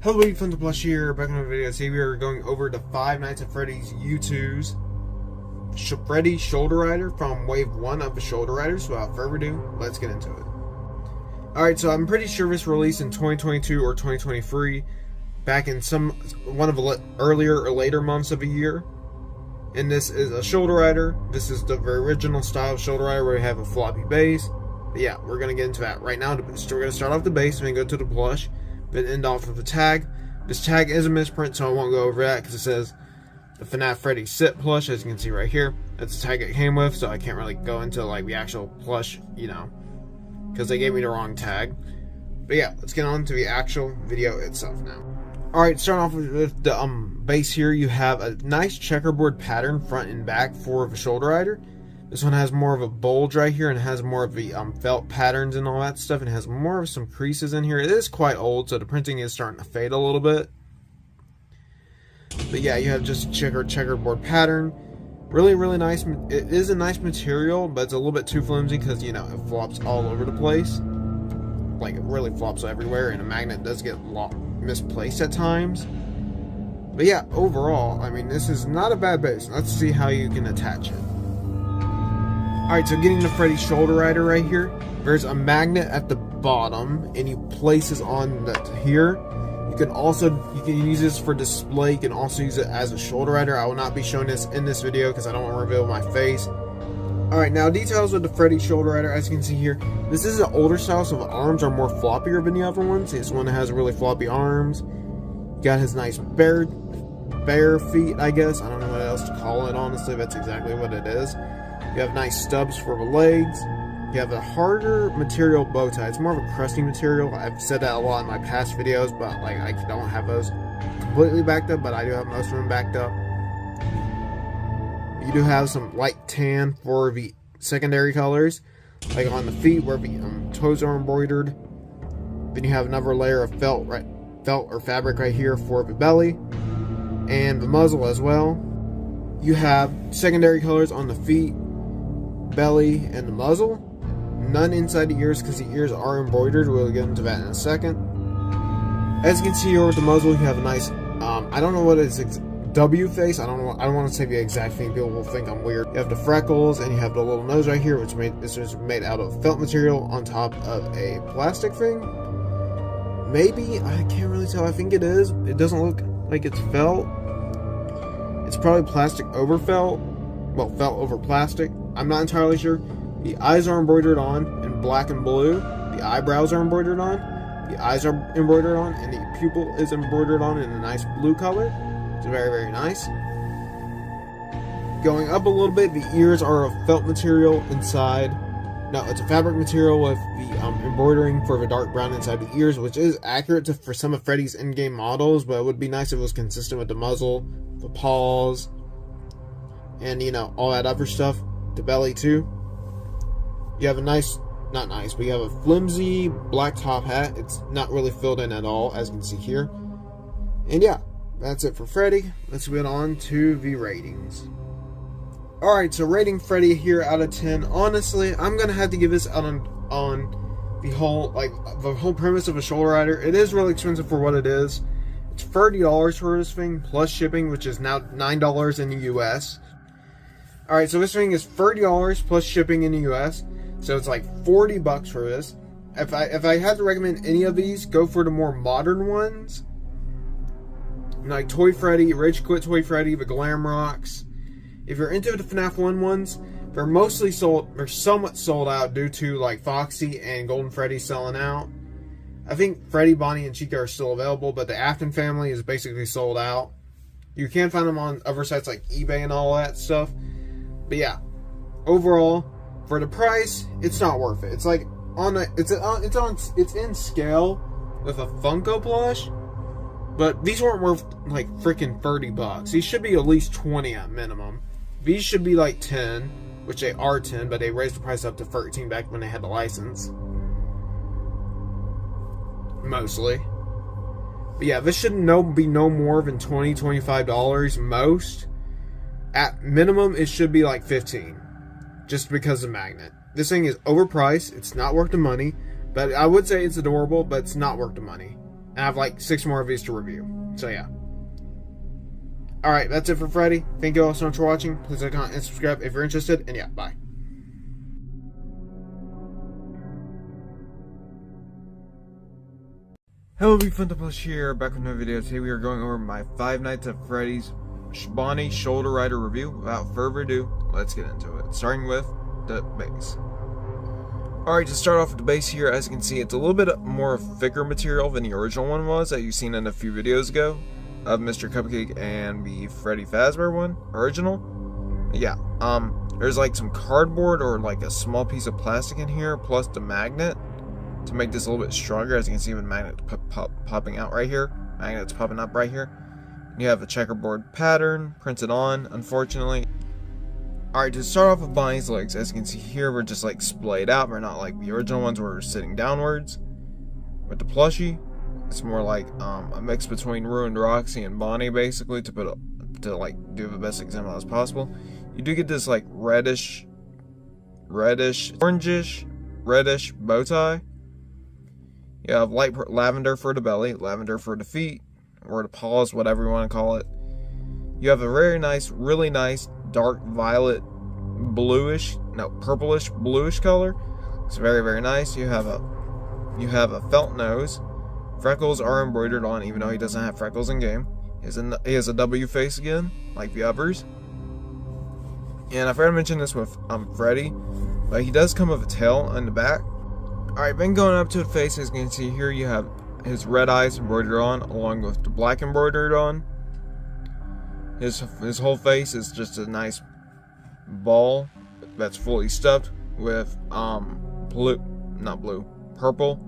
Hello, Fnaf Plush here, back in the video. Today we are going over the Five Nights at Freddy's Youtooz Freddy Shoulder Rider from Wave 1 of the Shoulder Rider. So without further ado, let's get into it. Alright, so I'm pretty sure this released in 2022 or 2023, back in one of the earlier or later months of the year. And this is a Shoulder Rider. This is the very original style of Shoulder Rider where we have a floppy base. But yeah, we're going to get into that right now. So we're going to start off the base and then go to the plush. Then end off with the tag. This tag is a misprint, so I won't go over that because it says the Fnaf Freddy Sit plush, as you can see right here. That's the tag it came with, so I can't really go into like the actual plush, you know, because they gave me the wrong tag. But yeah, let's get on to the actual video itself now. Alright, starting off with the base here, you have a nice checkerboard pattern front and back for the Shoulder Rider. This one has more of a bulge right here and has more of the felt patterns and all that stuff, and has more of some creases in here. It is quite old, so the printing is starting to fade a little bit. But yeah, you have just a checkerboard pattern. Really, really nice. It is a nice material, but it's a little bit too flimsy because, you know, it flops all over the place. Like, it really flops everywhere, and a magnet does get misplaced at times. But yeah, overall, I mean, this is not a bad base. Let's see how you can attach it. Alright, so getting the Freddy Shoulder Rider right here, there's a magnet at the bottom, and you place this on here. You can use this for display. You can also use it as a Shoulder Rider. I will not be showing this in this video because I don't want to reveal my face. Alright, now details with the Freddy Shoulder Rider. As you can see here, this is an older style, so the arms are more floppier than the other ones. This one has really floppy arms. You got his nice bare feet, I guess. I don't know what else to call it, honestly. That's exactly what it is. You have nice stubs for the legs. You have a harder material bow tie. It's more of a crusty material. I've said that a lot in my past videos, but like I don't have those completely backed up, but I do have most of them backed up. You do have some light tan for the secondary colors, like on the feet where the toes are embroidered. Then you have another layer of felt or fabric right here for the belly and the muzzle as well. You have secondary colors on the feet, belly, and the muzzle. None inside the ears because the ears are embroidered. We'll get into that in a second. As you can see here with the muzzle, you have a nice I don't know what it is, W face. I don't want to say the exact thing. People will think I'm weird. You have the freckles, and you have the little nose right here, which is made out of felt material on top of a plastic thing. Maybe, I can't really tell. I think it is. It doesn't look like it's felt. It's probably plastic over felt. Well, felt over plastic. I'm not entirely sure. The eyes are embroidered on in black and blue. The eyebrows are embroidered on. The eyes are embroidered on. And the pupil is embroidered on in a nice blue color. It's very, very nice. Going up a little bit, the ears are of felt material inside. No, it's a fabric material with the embroidering for the dark brown inside the ears, which is accurate for some of Freddy's in-game models, but it would be nice if it was consistent with the muzzle, the paws, and, you know, all that other stuff. The belly too. You have a nice, not nice, but you have a flimsy black top hat. It's not really filled in at all, as you can see here. And yeah, that's it for Freddy. Let's get on to the ratings. Alright, so rating Freddy here out of 10. Honestly, I'm gonna have to give this out on the whole premise of a Shoulder Rider. It is really expensive for what it is. It's $30 for this thing, plus shipping, which is now $9 in the US. Alright, so this thing is $30 plus shipping in the US. So it's like $40 for this. If I had to recommend any of these, go for the more modern ones. Like Toy Freddy, Rage Quit Toy Freddy, the Glam Rocks. If you're into the Fnaf 1 ones, they're somewhat sold out due to like Foxy and Golden Freddy selling out. I think Freddy, Bonnie, and Chica are still available, but the Afton family is basically sold out. You can find them on other sites like eBay and all that stuff. But yeah, overall, for the price, it's not worth it. It's like it's in scale with a Funko plush, but these weren't worth like freaking $30. These should be at least 20 at minimum. These should be like 10, which they are 10, but they raised the price up to 13 back when they had the license. Mostly. But yeah, this should be no more than $20, $25 most. At minimum, it should be like 15, just because of the magnet. This thing is overpriced. It's not worth the money, but I would say it's adorable, but it's not worth the money. And I have like 6 more of these to review. So yeah. Alright, that's it for Freddy. Thank you all so much for watching. Please like, comment, and subscribe if you're interested. And yeah, bye. Hello, Fnaf here, back with another video. Today we are going over my 5 Nights at Freddy's Bonnie Shoulder Rider review. Without further ado, let's get into it. Starting with the base. Alright, to start off with the base here, as you can see, it's a little bit more thicker material than the original one was that you've seen in a few videos ago of Mr. Cupcake and the Freddy Fazbear one, original. Yeah, there's like some cardboard or like a small piece of plastic in here, plus the magnet to make this a little bit stronger. As you can see, with magnet popping out right here, magnets popping up right here. You have a checkerboard pattern printed on, unfortunately. Alright, to start off with Bonnie's legs, as you can see here, we're just like splayed out. We're not like the original ones where we're sitting downwards. With the plushie, it's more like a mix between Ruined Roxy and Bonnie, basically, to do the best example as possible. You do get this like reddish, orangish, reddish bow tie. You have light lavender for the belly, lavender for the feet, or the paws, whatever you want to call it. You have a very nice, really nice, dark violet, purplish, bluish color. It's very, very nice. You have a felt nose. Freckles are embroidered on, even though he doesn't have freckles in game. He has a W face again, like the others. And I forgot to mention this with Freddy, but he does come with a tail on the back. Alright, then going up to the face, as you can see here, you have his red eyes embroidered on, along with the black embroidered on. His whole face is just a nice ball that's fully stuffed with purple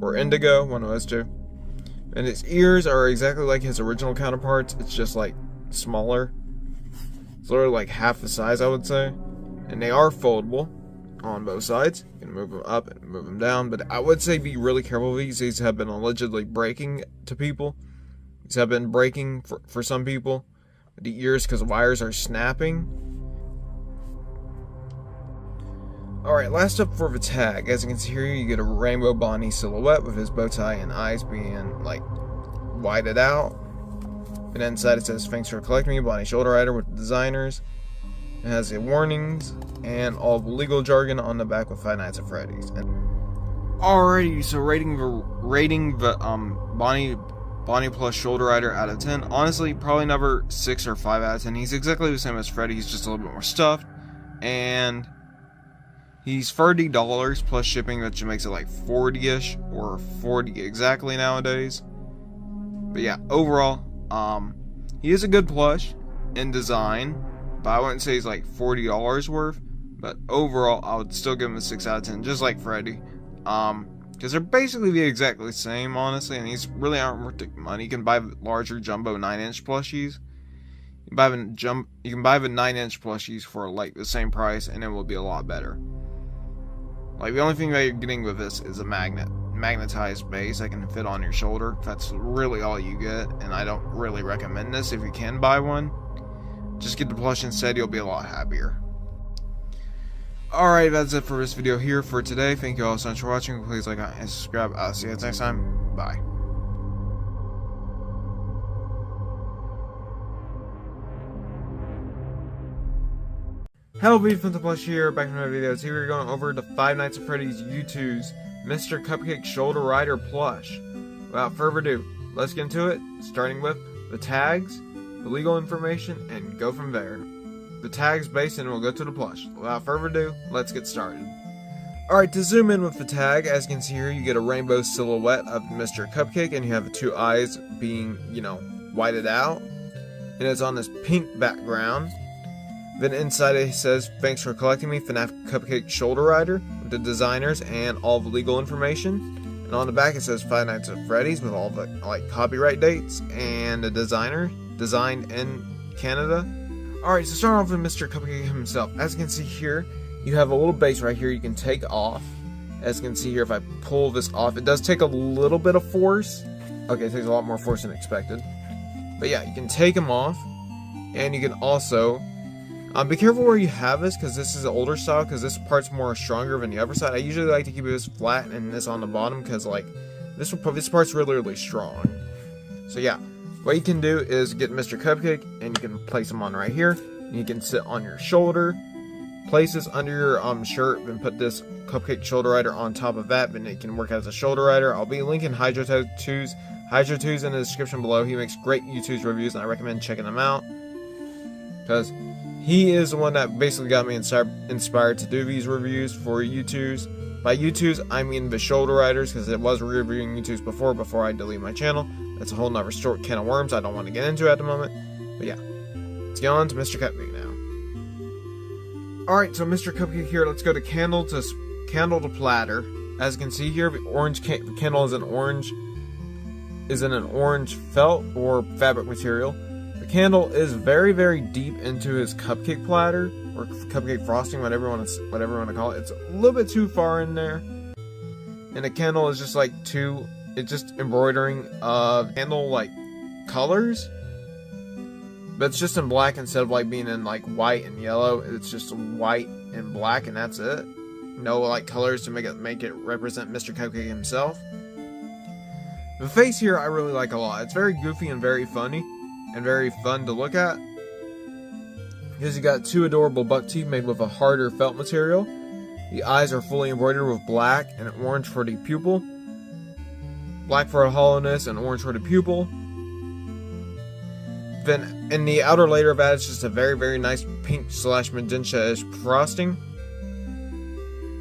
or indigo, one of those two. And his ears are exactly like his original counterparts. It's just like smaller. It's literally like half the size, I would say. And they are foldable on both sides. You can move them up and move them down, but I would say be really careful with these. These have been allegedly breaking to people. These have been breaking for some people with the ears because wires are snapping. Alright, last up for the tag. As you can see here, you get a rainbow Bonnie silhouette with his bow tie and eyes being like whited out. And inside it says, "Thanks for collecting me, Bonnie Shoulder Rider," with the designers. It has the warnings and all the legal jargon on the back with 5 Nights at Freddy's. Alrighty, so rating the Bonnie plus Shoulder Rider out of 10. Honestly, probably never 6 or 5 out of 10. He's exactly the same as Freddy. He's just a little bit more stuffed, and he's $30 plus shipping, which makes it like 40ish or 40 exactly nowadays. But yeah, overall, he is a good plush in design. But I wouldn't say he's like $40 worth. But overall, I would still give him a 6 out of 10, just like Freddy. Because they're basically exactly the same, honestly, and these really aren't worth the money. You can buy larger jumbo 9-inch plushies. You can buy the 9-inch plushies for like the same price, and it will be a lot better. Like, the only thing that you're getting with this is a magnetized base that can fit on your shoulder. That's really all you get, and I don't really recommend this. If you can buy one, just get the plush instead. You'll be a lot happier. Alright, that's it for this video here for today. Thank you all so much for watching. Please like, comment, and subscribe. I'll see you guys next time. Bye. Hello, Fnaf here, back in my videos. Here we're going over the 5 Nights at Freddy's Youtooz Mr. Cupcake Shoulder Rider plush. Without further ado, let's get into it, starting with the tags, the legal information, and go from there. The tags base, and we'll go to the plush. Without further ado, let's get started. Alright, to zoom in with the tag, as you can see here, you get a rainbow silhouette of Mr. Cupcake, and you have the 2 eyes being, whited out. And it's on this pink background. Then inside it says, "Thanks for collecting me, Fnaf Cupcake Shoulder Rider," with the designers and all the legal information. And on the back it says 5 Nights at Freddy's with all the copyright dates and the designer, designed in Canada. Alright, so starting off with Mr. Cupcake himself. As you can see here, you have a little base right here you can take off. As you can see here, if I pull this off, it does take a little bit of force. Okay, it takes a lot more force than expected. But yeah, you can take them off. And you can also be careful where you have this, because this is an older style, because this part's more stronger than the other side. I usually like to keep this flat and this on the bottom, because this part's really strong. So yeah, what you can do is get Mr. Cupcake, and you can place him on right here. And you can sit on your shoulder, place this under your shirt, and put this Cupcake shoulder rider on top of that, and it can work as a shoulder rider. I'll be linking Youtooz in the description below. He makes great Youtooz reviews, and I recommend checking them out, because he is the one that basically got me inspired to do these reviews for Youtooz. By Youtooz, I mean the shoulder riders, because it was reviewing Youtooz before I delete my channel. That's a whole nother short can of worms I don't want to get into at the moment. But yeah, let's get on to Mr. Cupcake now. Alright, so Mr. Cupcake here, let's go to candle to platter. As you can see here, the orange candle is in an orange felt or fabric material. The candle is very deep into his cupcake platter, or cupcake frosting, whatever you want to call it. It's a little bit too far in there. And the candle is just like it's just embroidering candle like colors. But it's just in black instead of like being in like white and yellow. It's just white and black, and that's it. No like colors to make it represent Mr. Cupcake himself. The face here I really like a lot. It's very goofy and very funny and very fun to look at. Because you got two adorable buck teeth made with a harder felt material. The eyes are fully embroidered with black and orange for the pupil. Black for the hollowness and orange for the pupil. Then in the outer layer of that, it's just a very nice pink / magenta-ish frosting.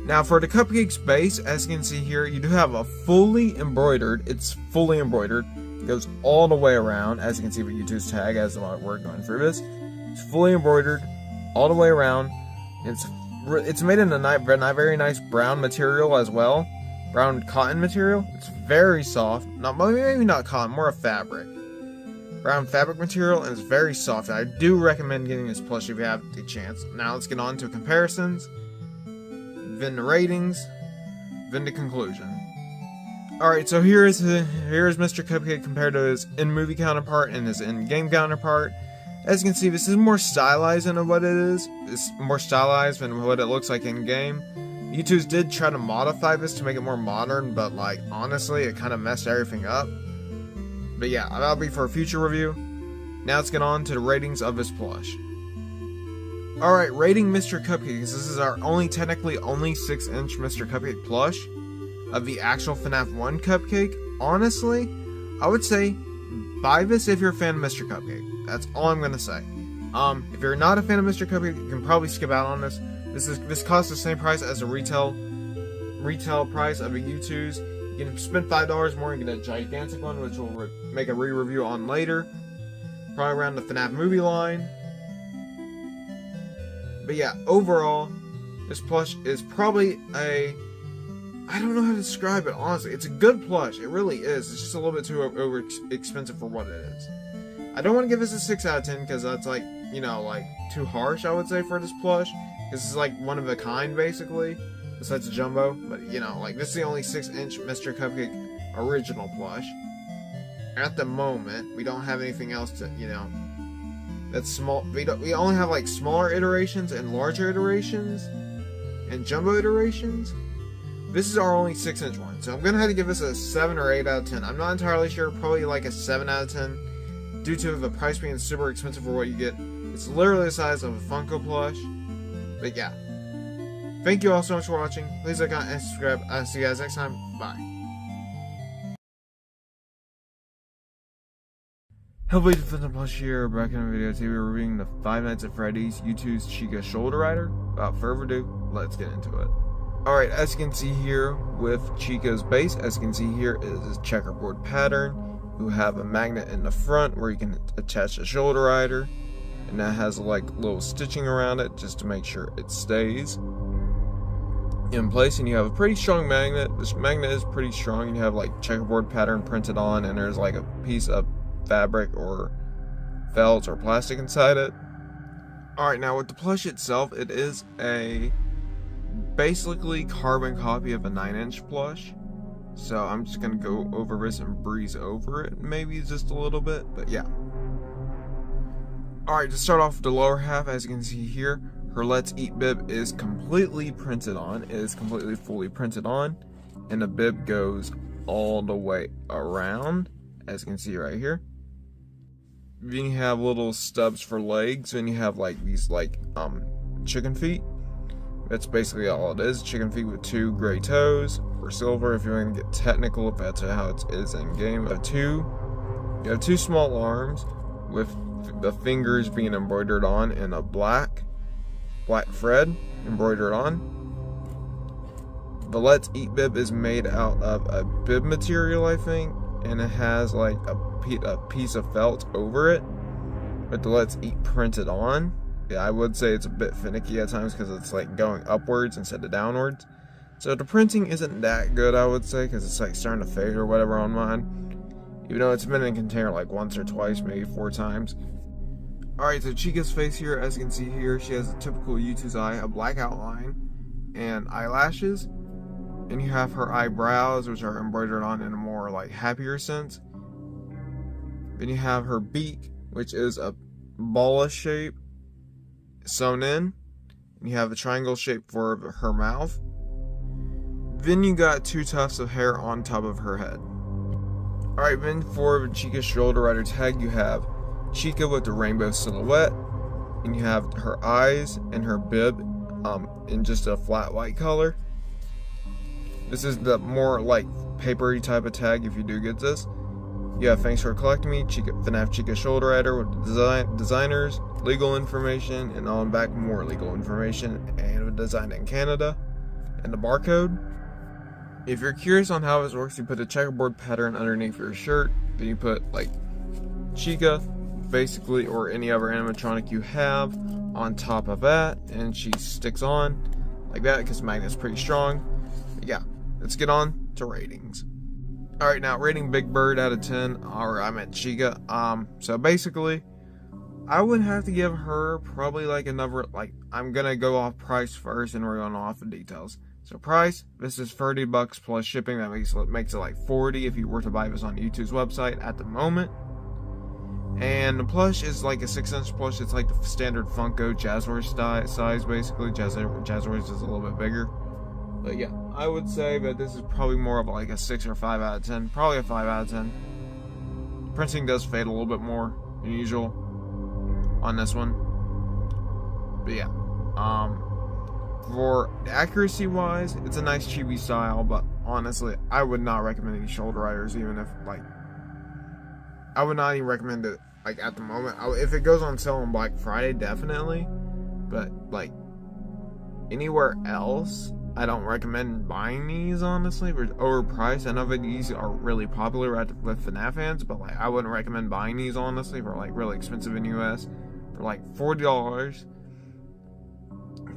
Now for the cupcake's base, as you can see here, you do have a fully embroidered. It's fully embroidered. It goes all the way around, as you can see with Youtooz tag as we're going through this. It's fully embroidered all the way around. It's made in a very nice brown material as well. Brown cotton material. It's very soft. Maybe not cotton, more a fabric. Brown fabric material, and it's very soft. I do recommend getting this plushie if you have the chance. Now let's get on to comparisons, then the ratings, then the conclusion. Alright, so here's Mr. Cupcake compared to his in-movie counterpart and his in-game counterpart. As you can see, this is more stylized than what it is. It's more stylized than what it looks like in-game. Youtooz did try to modify this to make it more modern, but like honestly, it kind of messed everything up. But yeah, that'll be for a future review. Now let's get on to the ratings of this plush. Alright, rating Mr. Cupcake. This is our technically only 6-inch Mr. Cupcake plush of the actual FNAF 1 Cupcake. Honestly, I would say buy this if you're a fan of Mr. Cupcake. That's all I'm gonna say. If you're not a fan of Mr. Cupcake, you can probably skip out on this. This costs the same price as the retail price of a Youtooz. You can spend $5 more and get a gigantic one, which we'll make a re-review on later. Probably around the FNAF movie line. But yeah, overall, this plush is probably I don't know how to describe it, honestly. It's a good plush. It really is. It's just a little bit too over expensive for what it is. I don't want to give this a 6 out of 10 because that's like, like too harsh, I would say, for this plush. This is like one of a kind, basically. Besides the jumbo, but like this is the only 6-inch Mr. Cupcake original plush. At the moment, we don't have anything else to, that's small. We only have like smaller iterations and larger iterations and jumbo iterations. This is our only 6-inch one, so I'm gonna have to give this a 7 or 8 out of 10. I'm not entirely sure, probably like a 7 out of 10, due to the price being super expensive for what you get. It's literally the size of a Funko plush. But yeah. Thank you all so much for watching. Please like, comment, and subscribe. I'll see you guys next time. Bye. Hello, Defensive Plush here. Back in the video today, we're reviewing the Five Nights at Freddy's Youtooz Chica Shoulder Rider. Without further ado, let's get into it. Alright, as you can see here with Chica's base, as you can see here is his checkerboard pattern. You have a magnet in the front where you can attach a shoulder rider. And that has like little stitching around it just to make sure it stays in place. And you have a pretty strong magnet. This magnet is pretty strong. You have like checkerboard pattern printed on, and there's like a piece of fabric or felt or plastic inside it. Alright, now with the plush itself, it is a basically carbon copy of a 9-inch plush. So I'm just gonna go over this and breeze over it maybe just a little bit, but yeah. Alright, to start off with the lower half, as you can see here, her Let's Eat bib is completely printed on. It is completely fully printed on, and the bib goes all the way around, as you can see right here. Then you have little stubs for legs, and you have like these like chicken feet. That's basically all it is. Chicken feet with 2 gray toes, or silver if you want to get technical, if that's how it is in game. You have 2 small arms with the fingers being embroidered on in a black thread embroidered on. The Let's Eat bib is made out of a bib material, I think, and it has like a piece of felt over it with the Let's Eat printed on. Yeah, I would say it's a bit finicky at times because it's like going upwards instead of downwards. So the printing isn't that good, I would say, because it's like starting to fade or whatever on mine. Even though it's been in a container like once or twice, maybe 4 times. Alright, so Chica's face here, as you can see here, she has a typical Youtooz eye, a black outline, and eyelashes. And you have her eyebrows, which are embroidered on in a more like happier sense. Then you have her beak, which is a ball shape sewn in. And you have a triangle shape for her mouth. Then you got 2 tufts of hair on top of her head. Alright, then for Chica's shoulder rider tag, you have Chica with the rainbow silhouette. And you have her eyes and her bib in just a flat white color. This is the more like papery type of tag if you do get this. You have thanks for collecting me, Fnaf Chica shoulder rider with designers, legal information, and on back more legal information, and designed in Canada, and the barcode. If you're curious on how this works, you put a checkerboard pattern underneath your shirt, then you put like Chica, basically, or any other animatronic you have on top of that, and she sticks on like that because the magnet's pretty strong. But yeah, let's get on to ratings. Alright, now rating Big Bird out of 10, or I meant Chica. So basically, I would have to give her probably like another, like, I'm gonna go off price first and we're going off the details. So price, this is $30 plus shipping. That makes it like $40 if you were to buy this on Youtooz website at the moment. And the plush is like a 6-inch plush. It's like the standard Funko Jazzwares size, basically. Jazzwares is a little bit bigger. But yeah, I would say that this is probably more of like a 6 or 5 out of 10. Probably a 5 out of 10. Printing does fade a little bit more than usual on this one. But yeah, for accuracy wise, it's a nice chibi style, but honestly, I would not recommend these shoulder riders, even if like, I would not even recommend it like at the moment. If it goes on sale on Black Friday, definitely, but like anywhere else, I don't recommend buying these, honestly. They're overpriced. I know that these are really popular with Fnaf fans, but like I wouldn't recommend buying these, honestly. They're like really expensive in US. They're like $40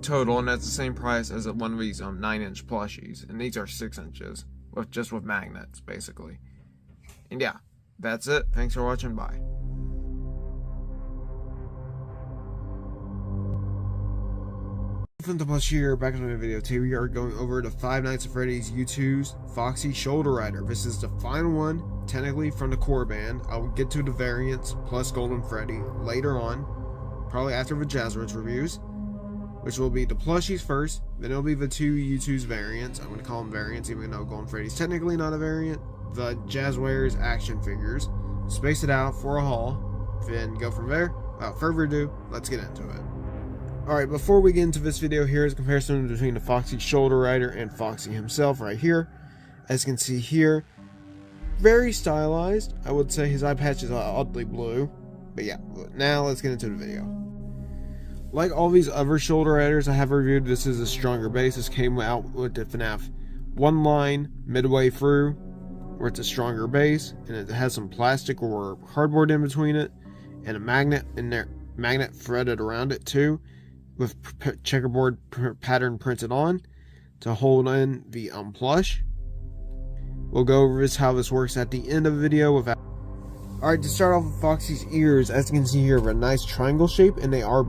total, and that's the same price as one of these 9-inch plushies, and these are 6 inches with magnets, basically. And yeah, that's it. Thanks for watching. Bye. From the Plush here, back in my video. Today we are going over the Five Nights at Freddy's Youtooz Foxy Shoulder Rider. This is the final one, technically, from the core band. I'll get to the variants plus Golden Freddy later on, probably after the Jazzwares reviews, which will be the plushies first, then it'll be the 2 Youtooz variants. I'm going to call them variants, even though Golden Freddy's technically not a variant. The Jazzwares action figures. Space it out for a haul, then go from there. Without further ado, let's get into it. Alright, before we get into this video, here is a comparison between the Foxy Shoulder Rider and Foxy himself right here. As you can see here, very stylized. I would say his eye patch is oddly blue. But yeah, now let's get into the video. Like all these other shoulder riders I have reviewed, this is a stronger base. This came out with the Fnaf 1 line midway through, where it's a stronger base, and it has some plastic or cardboard in between it, and a magnet in there, magnet threaded around it too, with checkerboard pattern printed on to hold in the plush. We'll go over how this works at the end of the video. Alright, to start off with Foxy's ears, as you can see here, a nice triangle shape, and they are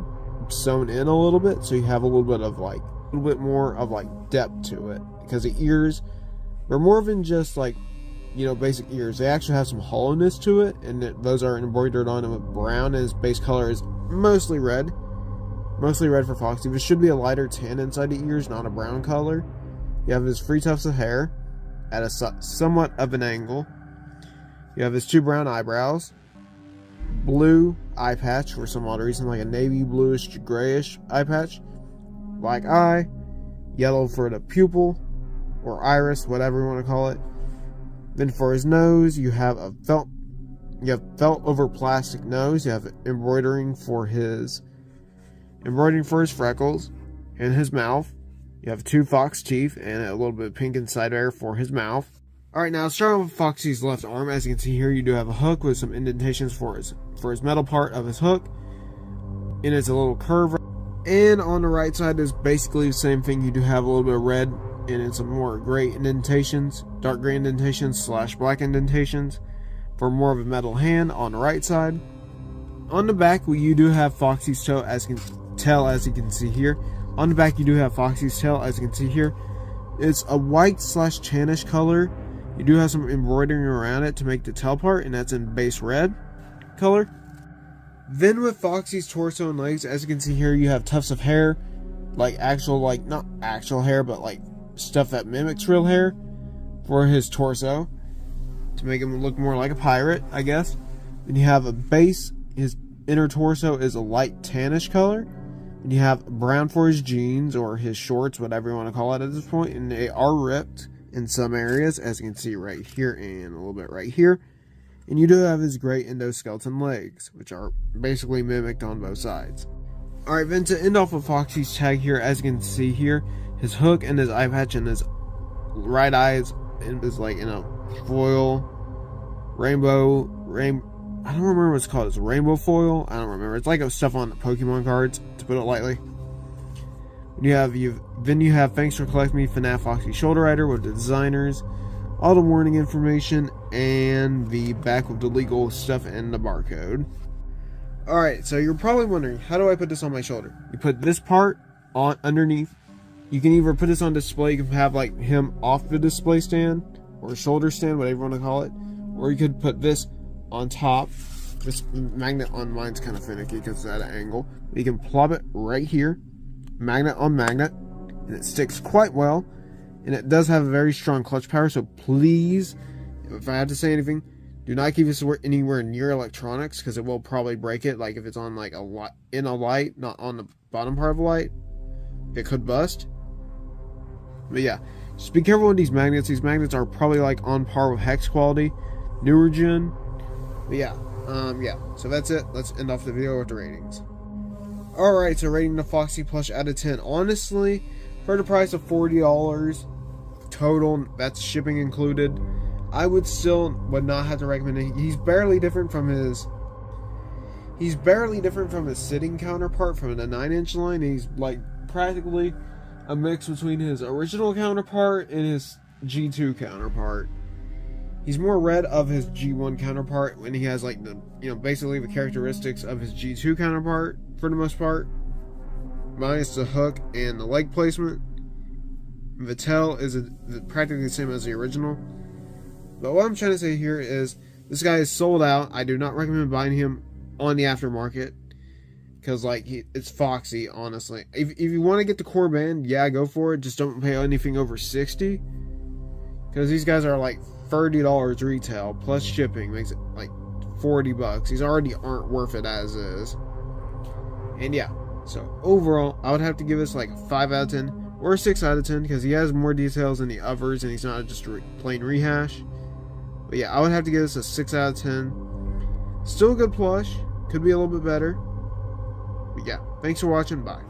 sewn in a little bit, so you have a little bit more of like depth to it, because the ears are more than just like, you know, basic ears. They actually have some hollowness to it, and those are embroidered on with brown, and his base color is mostly red for Foxy. This should be a lighter tan inside the ears, not a brown color. You have his 3 tufts of hair, at a somewhat of an angle. You have his 2 brown eyebrows, blue eye patch for some odd reason, like a navy bluish grayish eye patch, black eye, yellow for the pupil or iris, whatever you want to call it. Then for his nose, you have felt over plastic nose. You have embroidering for his freckles, and his mouth. You have 2 fox teeth and a little bit of pink inside there for his mouth. Alright, now starting with Foxy's left arm, as you can see here, you do have a hook with some indentations for his metal part of his hook. And it's a little curve. And on the right side is basically the same thing. You do have a little bit of red and it's some more gray indentations, dark gray indentations / black indentations for more of a metal hand on the right side. On the back, you do have Foxy's toe, as you can tell, as you can see here. On the back, you do have Foxy's tail, as you can see here. It's a white / tannish color. You do have some embroidering around it to make the tail part, and that's in base red color. Then with Foxy's torso and legs, as you can see here, you have tufts of hair, like actual, like not actual hair, but like stuff that mimics real hair for his torso to make him look more like a pirate, I guess. Then you have a base. His inner torso is a light tannish color. And you have brown for his jeans or his shorts, whatever you want to call it at this point, and they are ripped in some areas, as you can see right here and a little bit right here. And you do have his gray endoskeleton legs, which are basically mimicked on both sides. Alright, then to end off with Foxy's tag here, as you can see here, his hook and his eye patch and his right eye is like in a foil, rainbow, I don't remember what it's called. It's rainbow foil. I don't remember. It's like stuff on Pokemon cards, to put it lightly. Then you have Thanks for Collecting Me Fnaf Foxy Shoulder Rider with the designers, all the warning information, and the back with the legal stuff and the barcode. Alright, so you're probably wondering, how do I put this on my shoulder? You put this part on underneath. You can either put this on display. You can have like him off the display stand or shoulder stand, whatever you want to call it, or you could put this on top. This magnet on mine's kind of finicky because it's at an angle. You can plop it right here, magnet on magnet, and it sticks quite well. And it does have a very strong clutch power, so please, if I have to say anything, do not keep this anywhere near electronics because it will probably break it. Like if it's on like in a light, not on the bottom part of a light, it could bust. But yeah, just be careful with these magnets. These magnets are probably like on par with hex quality, newer gen. But yeah, so that's it. Let's end off the video with the ratings. Alright, so rating the Foxy plush out of 10. Honestly, for the price of $40 total, that's shipping included, I would not have to recommend it. He's barely different from his sitting counterpart from the 9-inch line. He's like practically a mix between his original counterpart and his G2 counterpart. He's more red of his G1 counterpart when he has like basically the characteristics of his G2 counterpart for the most part, minus the hook and the leg placement. The tail is practically the same as the original. But what I'm trying to say here is this guy is sold out. I do not recommend buying him on the aftermarket because it's Foxy, honestly. If you want to get the core band, yeah, go for it. Just don't pay anything over $60 because these guys are like $30 retail plus shipping, makes it like $40. These already aren't worth it as is. And yeah, so overall I would have to give this like a 5 out of 10 or a 6 out of 10 because he has more details than the others and he's not just plain rehash. But yeah, I would have to give this a 6 out of 10. Still a good plush, could be a little bit better. But yeah, thanks for watching, bye.